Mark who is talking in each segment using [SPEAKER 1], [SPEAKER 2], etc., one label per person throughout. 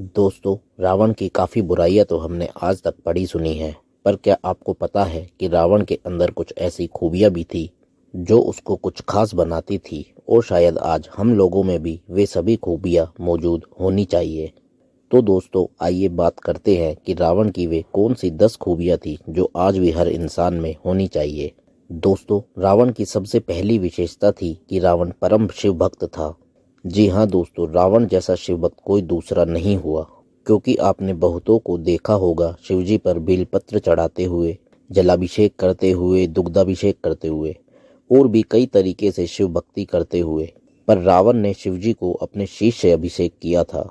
[SPEAKER 1] दोस्तों, रावण की काफ़ी बुराइयां तो हमने आज तक पढ़ी सुनी हैं, पर क्या आपको पता है कि रावण के अंदर कुछ ऐसी खूबियां भी थी जो उसको कुछ खास बनाती थी और शायद आज हम लोगों में भी वे सभी खूबियां मौजूद होनी चाहिए। तो दोस्तों, आइए बात करते हैं कि रावण की वे कौन सी 10 खूबियां थी जो आज भी हर इंसान में होनी चाहिए। दोस्तों, रावण की सबसे पहली विशेषता थी कि रावण परम शिव भक्त था। जी हाँ दोस्तों, रावण जैसा शिव भक्त कोई दूसरा नहीं हुआ, क्योंकि आपने बहुतों को देखा होगा शिवजी पर बेलपत्र चढ़ाते हुए, जलाभिषेक करते हुए, दुग्धाभिषेक करते हुए और भी कई तरीके से शिव भक्ति करते हुए। पर रावण ने शिवजी को अपने शीश से अभिषेक किया था।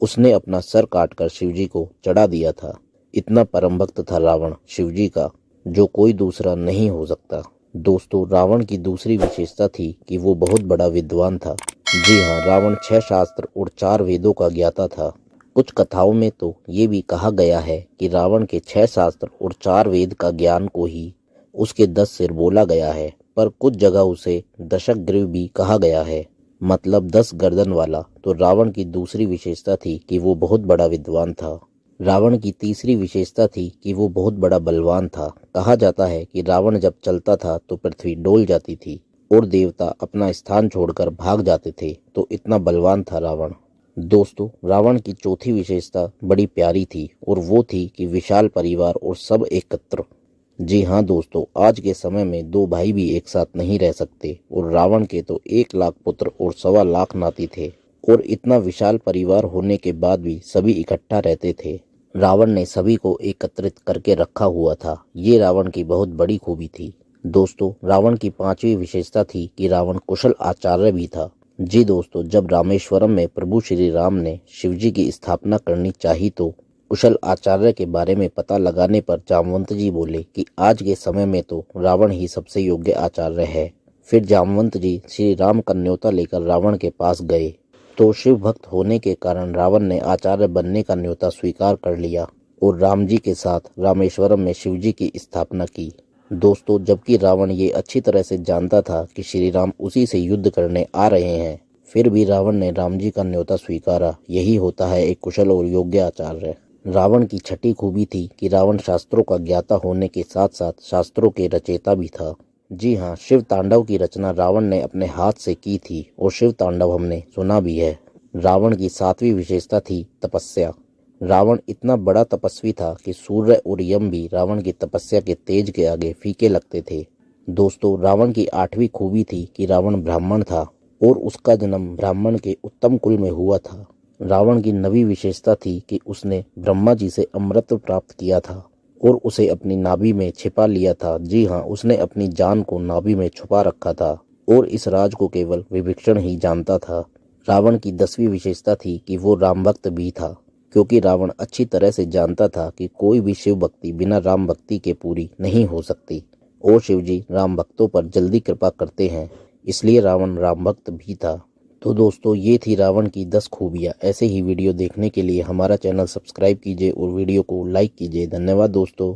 [SPEAKER 1] उसने अपना सर काटकर शिवजी को चढ़ा दिया था। इतना परम भक्त था रावण शिवजी का, जो कोई दूसरा नहीं हो सकता। दोस्तों, रावण की दूसरी विशेषता थी कि वो बहुत बड़ा विद्वान था। जी हाँ, रावण 6 शास्त्र और 4 वेदों का ज्ञाता था। कुछ कथाओं में तो ये भी कहा गया है कि रावण के 6 शास्त्र और 4 वेद का ज्ञान को ही उसके 10 सिर बोला गया है, पर कुछ जगह उसे दशग्रीव भी कहा गया है, मतलब 10 गर्दन वाला। तो रावण की दूसरी विशेषता थी कि वो बहुत बड़ा विद्वान था। रावण की तीसरी विशेषता थी कि वो बहुत बड़ा बलवान था। कहा जाता है कि रावण जब चलता था तो पृथ्वी डोल जाती थी और देवता अपना स्थान छोड़कर भाग जाते थे, तो इतना बलवान था रावण। दोस्तों, रावण की चौथी विशेषता बड़ी प्यारी थी और वो थी कि विशाल परिवार और सब एकत्र। जी हाँ दोस्तों, आज के समय में 2 भाई भी एक साथ नहीं रह सकते और रावण के तो 1 लाख पुत्र और 1.25 लाख नाती थे, और इतना विशाल परिवार होने के बाद भी सभी इकट्ठा रहते थे। रावण ने सभी को एकत्रित करके रखा हुआ था। ये रावण की बहुत बड़ी खूबी थी। दोस्तों, रावण की 5वीं विशेषता थी कि रावण कुशल आचार्य भी था। जी दोस्तों, जब रामेश्वरम में प्रभु श्री राम ने शिवजी की स्थापना करनी चाही तो कुशल आचार्य के बारे में पता लगाने पर जामवंत जी बोले कि आज के समय में तो रावण ही सबसे योग्य आचार्य है। फिर जामवंत जी श्री राम का न्योता लेकर रावण के पास गए, तो शिव भक्त होने के कारण रावण ने आचार्य बनने का न्योता स्वीकार कर लिया और राम जी के साथ रामेश्वरम में शिवजी की स्थापना की। दोस्तों, जबकि रावण ये अच्छी तरह से जानता था कि श्री राम उसी से युद्ध करने आ रहे हैं, फिर भी रावण ने राम जी का न्योता स्वीकारा। यही होता है एक कुशल और योग्य आचार्य। रावण की 6ठी खूबी थी कि रावण शास्त्रों का ज्ञाता होने के साथ साथ शास्त्रों के रचयिता भी था। जी हाँ, शिव तांडव की रचना रावण ने अपने हाथ से की थी और शिव तांडव हमने सुना भी है। रावण की 7वीं विशेषता थी तपस्या। रावण इतना बड़ा तपस्वी था कि सूर्य और यम भी रावण की तपस्या के तेज के आगे फीके लगते थे। दोस्तों, रावण की 8वीं खूबी थी कि रावण ब्राह्मण था और उसका जन्म ब्राह्मण के उत्तम कुल में हुआ था। रावण की 9वीं विशेषता थी कि उसने ब्रह्मा जी से अमृत प्राप्त किया था और उसे अपनी नाभि में छिपा लिया था। जी हाँ, उसने अपनी जान को नाभि में छुपा रखा था और इस राज को केवल विभीषण ही जानता था। रावण की 10वीं विशेषता थी कि वो राम भक्त भी था, क्योंकि रावण अच्छी तरह से जानता था कि कोई भी शिव भक्ति बिना राम भक्ति के पूरी नहीं हो सकती और शिवजी राम भक्तों पर जल्दी कृपा करते हैं, इसलिए रावण राम भक्त भी था। तो दोस्तों, ये थी रावण की 10 खूबियाँ। ऐसे ही वीडियो देखने के लिए हमारा चैनल सब्सक्राइब कीजिए और वीडियो को लाइक कीजिए। धन्यवाद दोस्तों।